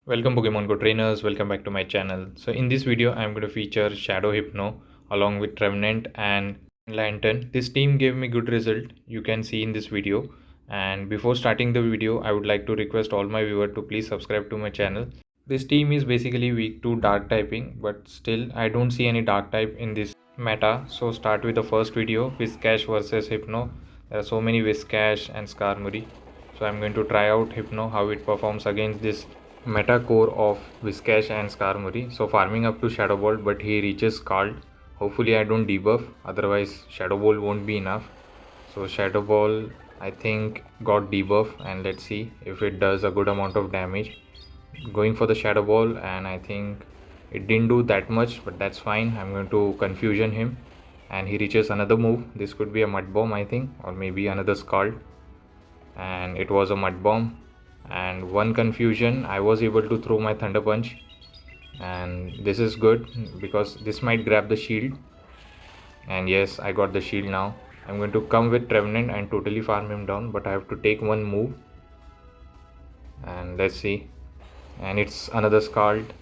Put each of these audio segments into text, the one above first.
Welcome Pokemon Go trainers, welcome back to my channel. So in this video I'm going to feature Shadow Hypno along with Trevenant and Lantern. This team gave me good result, you can see in this video. And before starting the video I would like to request all my viewers to please subscribe to my channel. This team is basically weak to dark typing, but still I don't see any dark type in this meta. So start with the first video, Whiscash versus Hypno. There are so many Whiscash and Skarmory. So I'm going to try out Hypno, how it performs against this meta core of Whiscash and Skarmory. So farming up to Shadow Ball, but he reaches Scald. Hopefully I don't debuff, otherwise Shadow Ball won't be enough. So Shadow Ball I think got debuff, and let's see if it does a good amount of damage. Going for the Shadow Ball, and I think it didn't do that much, but that's fine. I'm going to confusion him, and he reaches another move. This could be a Mud Bomb I think, or maybe another Scald, and it was a Mud Bomb. And one confusion, I was able to throw my Thunder Punch, and this is good because this might grab the shield, and yes, I got the shield now. I'm going to come with Trevenant and totally farm him down, but I have to take one move, and let's see. And it's another Scald,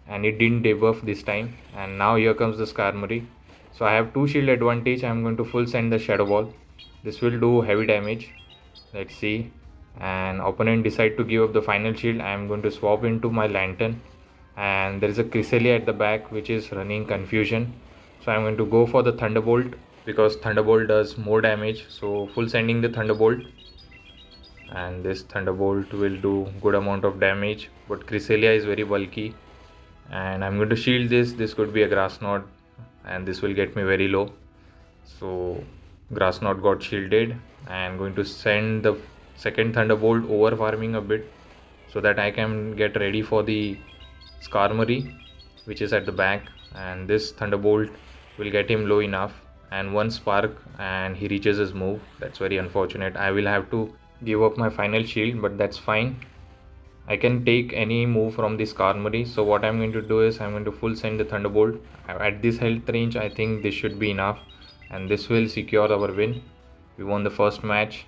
and it didn't debuff this time, and now here comes the Skarmory. So I have 2 shield advantage. I'm going to full send the Shadow Ball. This will do heavy damage. Let's see. And opponent decide to give up the final shield. I am going to swap into my Lantern, and there is a Cresselia at the back which is running confusion. So I'm going to go for the Thunderbolt because Thunderbolt does more damage. So full sending the Thunderbolt, and this Thunderbolt will do good amount of damage, but Cresselia is very bulky, and I'm going to shield this. This could be a Grass Knot, and this will get me very low. So Grass Knot got shielded, and going to send the second Thunderbolt over farming a bit so that I can get ready for the Skarmory which is at the back, and this Thunderbolt will get him low enough, and one spark and he reaches his move. That's very unfortunate. I will have to give up my final shield, but that's fine. I can take any move from this Skarmory. So what I'm going to do is I'm going to full send the Thunderbolt. At this health range I think this should be enough, and this will secure our win. We won the first match.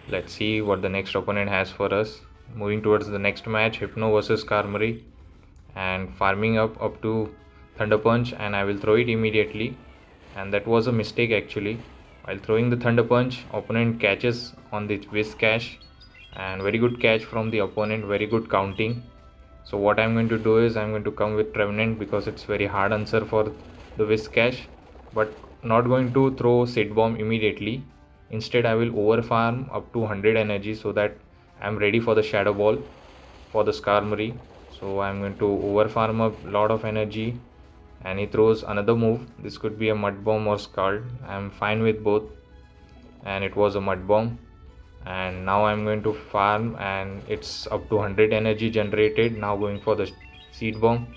Let's see what the next opponent has for us. Moving towards the next match, Hypno versus Skarmory, and farming up to Thunder Punch, and I will throw it immediately, and that was a mistake actually. While throwing the Thunder Punch, opponent catches on the Whiscash, and very good catch from the opponent, very good counting. So what I'm going to do is I'm going to come with Trevenant because it's very hard answer for the Whiscash, but not going to throw Sit Bomb immediately. Instead I will over farm up to 100 energy so that I'm ready for the Shadow Ball for the Skarmory. So I'm going to over farm a lot of energy, and he throws another move. This could be a Mud Bomb or Scald. I'm fine with both, and it was a Mud Bomb. And now I'm going to farm, and it's up to 100 energy generated. Now going for the Seed Bomb.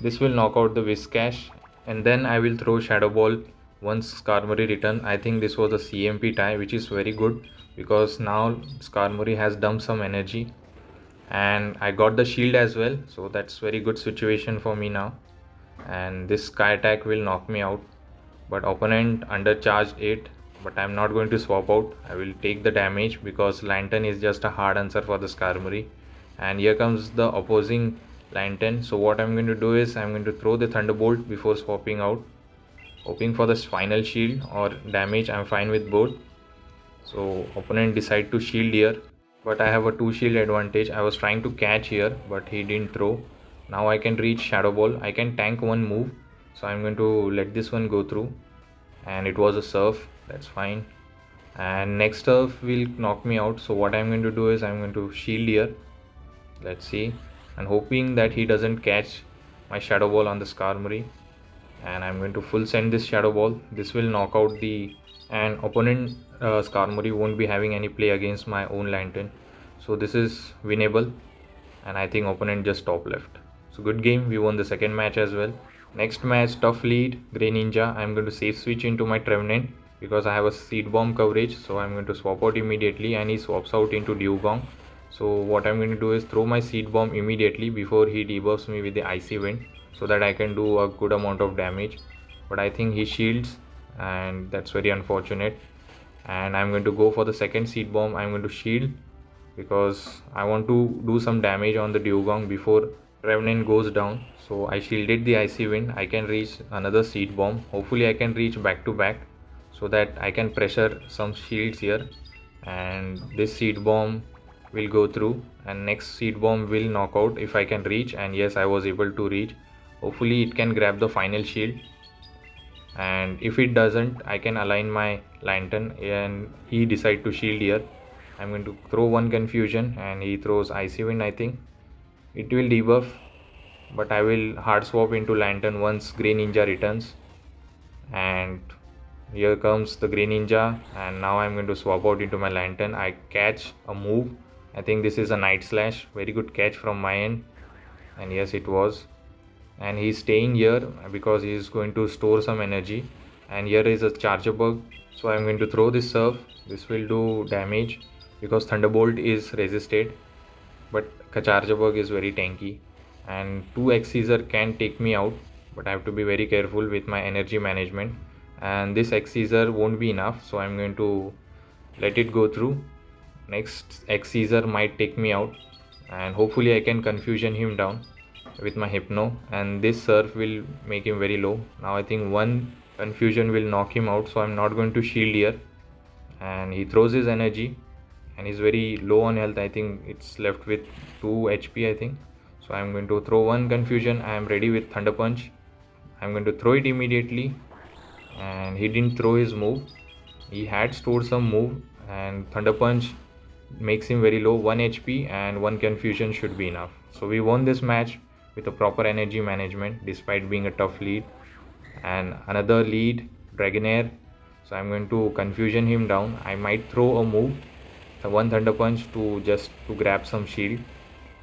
This will knock out the Whiscash, and then I will throw Shadow Ball once Skarmory return. I think this was a CMP tie, which is very good because now Skarmory has dumped some energy, and I got the shield as well, so that's very good situation for me now. And this Sky Attack will knock me out, but opponent undercharged it, but I'm not going to swap out. I will take the damage because Lantern is just a hard answer for the Skarmory. And here comes the opposing Lantern. So what I'm going to do is I'm going to throw the Thunderbolt before swapping out, hoping for the final shield or damage. I'm fine with both. So opponent decide to shield here, but I have a 2 shield advantage. I was trying to catch here, but he didn't throw. Now I can reach Shadow Ball. I can tank one move, so I'm going to let this one go through, and it was a Surf. That's fine, and next Surf will knock me out. So what I'm going to do is I'm going to shield here. Let's see, and hoping that he doesn't catch my Shadow Ball on the Skarmory, and I'm going to full send this Shadow Ball. This will knock out the, and opponent Skarmory won't be having any play against my own Lantern. So this is winnable, and I think opponent just top left. So good game, we won the second match as well. Next match, tough lead, Grey Ninja. I'm going to safe switch into my Trevenant because I have a Seed Bomb coverage. So I'm going to swap out immediately, and he swaps out into Dewgong. So what I'm going to do is throw my Seed Bomb immediately before he debuffs me with the Icy Wind, so that I can do a good amount of damage. But I think he shields, and that's very unfortunate. And I'm going to go for the second Seed Bomb. I'm going to shield because I want to do some damage on the Dugong before Trevenant goes down. So I shielded the Icy Wind. I can reach another Seed Bomb. Hopefully I can reach back to back so that I can pressure some shields here, and this Seed Bomb will go through, and next Seed Bomb will knock out if I can reach. And yes, I was able to reach. Hopefully it can grab the final shield, and if it doesn't, I can align my lantern and he decide to shield here. I'm going to throw one confusion and he throws Icy Wind. I think it will debuff, but I will hard swap into lantern once Grey Ninja returns. And here comes the Grey Ninja, and now I'm going to swap out into my lantern. I catch a move. I think this is a Night Slash. Very good catch from my end, and yes, it was. And he's staying here because he's going to store some energy, and here is a Charger Bug. So I'm going to throw this Surf. This will do damage because Thunderbolt is resisted, but Charger Bug is very tanky, and 2 X-Caesar can take me out, but I have to be very careful with my energy management. And this X-Caesar won't be enough, so I'm going to let it go through. Next X-Caesar might take me out, and hopefully I can confusion him down with my Hypno, and this Surf will make him very low. Now I think one confusion will knock him out, so I'm not going to shield here. And he throws his energy, and he's very low on health. I think it's left with 2 HP, I think. So I'm going to throw one confusion. I am ready with Thunder Punch. I'm going to throw it immediately, and he didn't throw his move. He had stored some move, and Thunder Punch makes him very low, 1 HP, and 1 confusion should be enough. So we won this match with a proper energy management despite being a tough lead. And another lead, Dragonair. So I'm going to confusion him down. I might throw a move, the one Thunder Punch to grab some shield,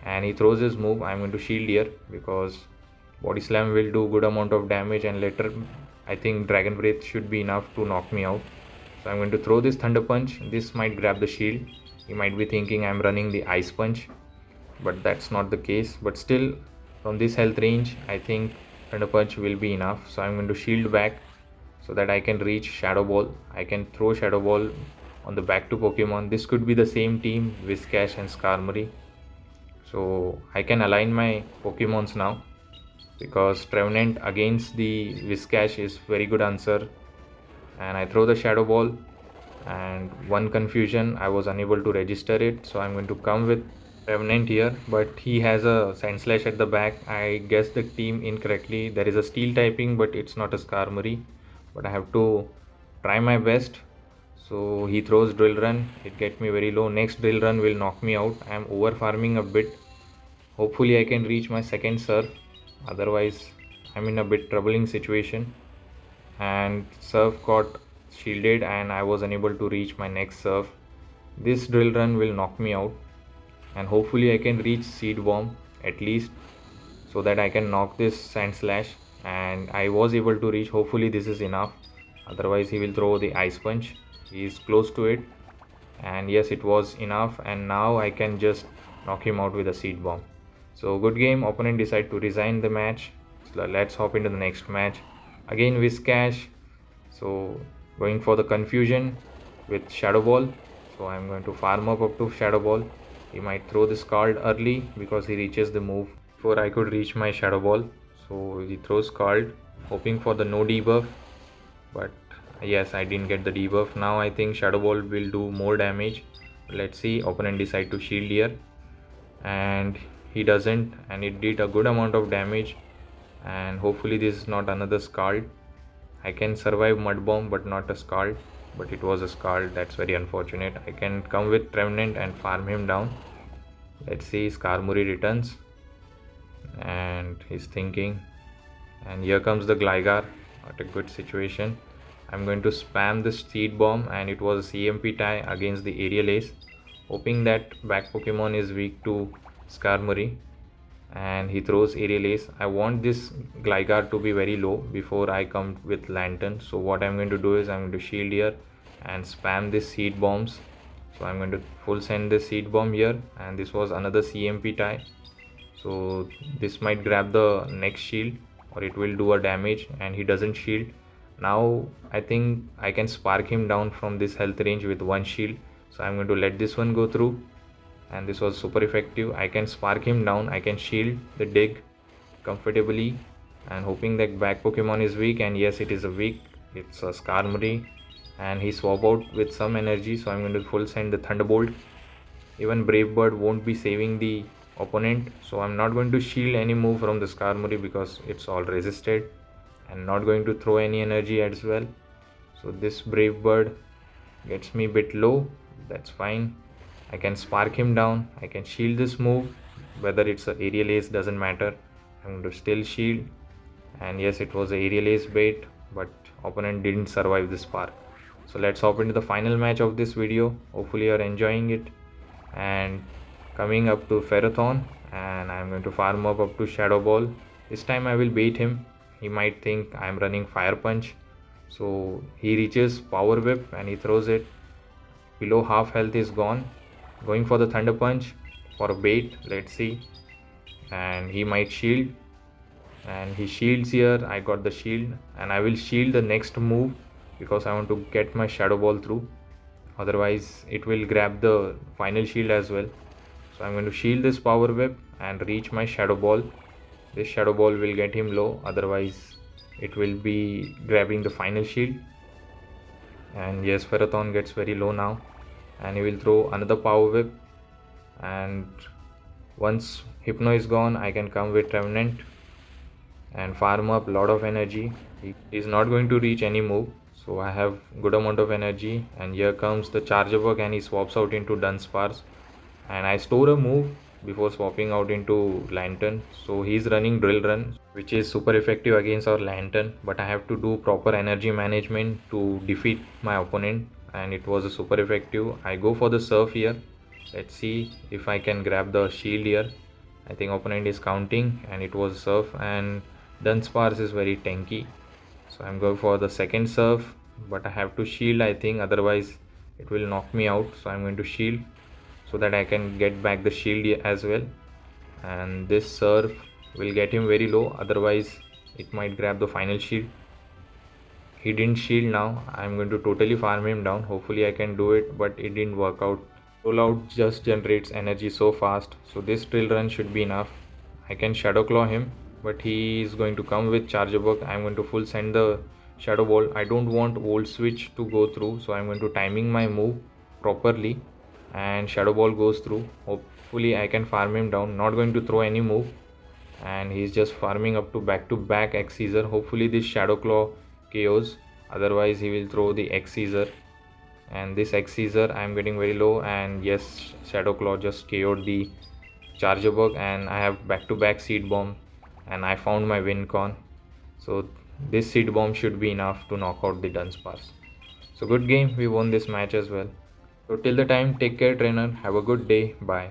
and he throws his move. I'm going to shield here because Body Slam will do good amount of damage, and later I think Dragon Breath should be enough to knock me out. So I'm going to throw this Thunder Punch. This might grab the shield. You might be thinking I'm running the Ice Punch, but that's not the case. But still, from this health range, I think Thunder Punch will be enough. So I'm going to shield back so that I can reach Shadow Ball. I can throw Shadow Ball on the back to Pokemon. This could be the same team, Whiscash and Skarmory. So I can align my Pokemons now because Trevenant against the Whiscash is very good answer. And I throw the Shadow Ball, and one confusion, I was unable to register it. So I'm going to come with Trevenant here, but he has a Sand Slash at the back. I guessed the team incorrectly. There is a Steel typing, but it's not a Skarmory, but I have to try my best. So he throws Drill Run. It gets me very low. Next Drill Run will knock me out. I am over farming a bit. Hopefully I can reach my second Surf, otherwise I'm in a bit troubling situation. And Surf got shielded, and I was unable to reach my next Surf. This Drill Run will knock me out, and hopefully I can reach Seed Bomb at least so that I can knock this Sand Slash, and I was able to reach. Hopefully this is enough, otherwise he will throw the Ice Punch. He is close to it, and yes, it was enough, and now I can just knock him out with a Seed Bomb. So good game. Opponent decided to resign the match. So let's hop into the next match. Again Whiscash, so going for the confusion with Shadow Ball. So I'm going to farm up to Shadow Ball. He might throw the Scald early because he reaches the move before I could reach my Shadow Ball. So he throws Scald, hoping for the no debuff, but yes, I didn't get the debuff. Now I think Shadow Ball will do more damage. Let's see. Opponent decide to shield here, and he doesn't, and it did a good amount of damage. And hopefully this is not another Scald. I can survive Mud Bomb but not a Scald, but it was a Scald. That's very unfortunate. I can come with Trevenant and farm him down. Let's see. Skarmory returns, and he's thinking, and here comes the Gligar. Not a good situation. I'm going to spam the Seed Bomb, and it was a CMP tie against the Aerial Ace, hoping that back Pokemon is weak to Skarmory, and he throws Aerial Ace. I want this Gligar to be very low before I come with Lantern. So what I'm going to do is I'm going to shield here and spam this Seed Bombs. So I'm going to full send this Seed Bomb here, and this was another CMP tie. So this might grab the next shield, or it will do a damage, and he doesn't shield. Now I think I can spark him down from this health range with one shield. So I'm going to let this one go through, and this was super effective. I can spark him down, I can shield the dig comfortably, and hoping that back Pokemon is weak, and yes, it is a weak. It's a Skarmory, and he swap out with some energy, so I'm going to full send the Thunderbolt. Even Brave Bird won't be saving the opponent, so I'm not going to shield any move from the Skarmory because it's all resisted, and not going to throw any energy as well. So this Brave Bird gets me a bit low. That's fine. I can spark him down, I can shield this move, whether it's a aerial ace doesn't matter. I'm going to still shield, and yes, it was a aerial ace bait, but opponent didn't survive this spark. So let's hop into the final match of this video. Hopefully you're enjoying it. And coming up to Ferrothorn, and I'm going to farm up to Shadow Ball. This time I will bait him. He might think I'm running Fire Punch, so he reaches Power Whip and he throws it. Below half health is gone. Going for the Thunder Punch for a bait. Let's see. And he might shield, and he shields here. I got the shield, and I will shield the next move because I want to get my Shadow Ball through. Otherwise it will grab the final shield as well. So I'm going to shield this Power Whip and reach my Shadow Ball. This Shadow Ball will get him low, otherwise it will be grabbing the final shield. And yes, Ferrothorn gets very low now, and he will throw another Power Whip, and once Hypno is gone, I can come with Trevenant and farm up a lot of energy. He is not going to reach any move, so I have good amount of energy. And here comes the Charger Bug, and he swaps out into Dunsparce, and I store a move before swapping out into Lantern. So he's running Drill Run, which is super effective against our Lantern, but I have to do proper energy management to defeat my opponent, and it was a super effective. I go for the Surf here. Let's see if I can grab the shield here. I think opponent is counting, and it was Surf, and Dunsparce is very tanky, so I'm going for the second Surf, but I have to shield, I think, otherwise it will knock me out. So I'm going to shield so that I can get back the shield as well, and this Surf will get him very low, otherwise it might grab the final shield. He didn't shield. Now I'm going to totally farm him down. Hopefully I can do it, but it didn't work out. Rollout just generates energy so fast, so this Drill Run should be enough. I can Shadow Claw him, but he is going to come with Charger Bug. I'm going to full send the Shadow Ball. I don't want Volt Switch to go through, so I'm going to timing my move properly, and Shadow Ball goes through. Hopefully I can farm him down. Not going to throw any move, and he's just farming up to back X Caesar. Hopefully this Shadow Claw KOs, otherwise he will throw the X Caesar. And this X Caesar, I'm getting very low, and yes, Shadow Claw just KO'd the Charger Bug, and I have back-to-back Seed Bomb, and I found my win con. So this Seed Bomb should be enough to knock out the Dunsparce. So good game, we won this match as well. So till the time, take care trainer, have a good day, bye.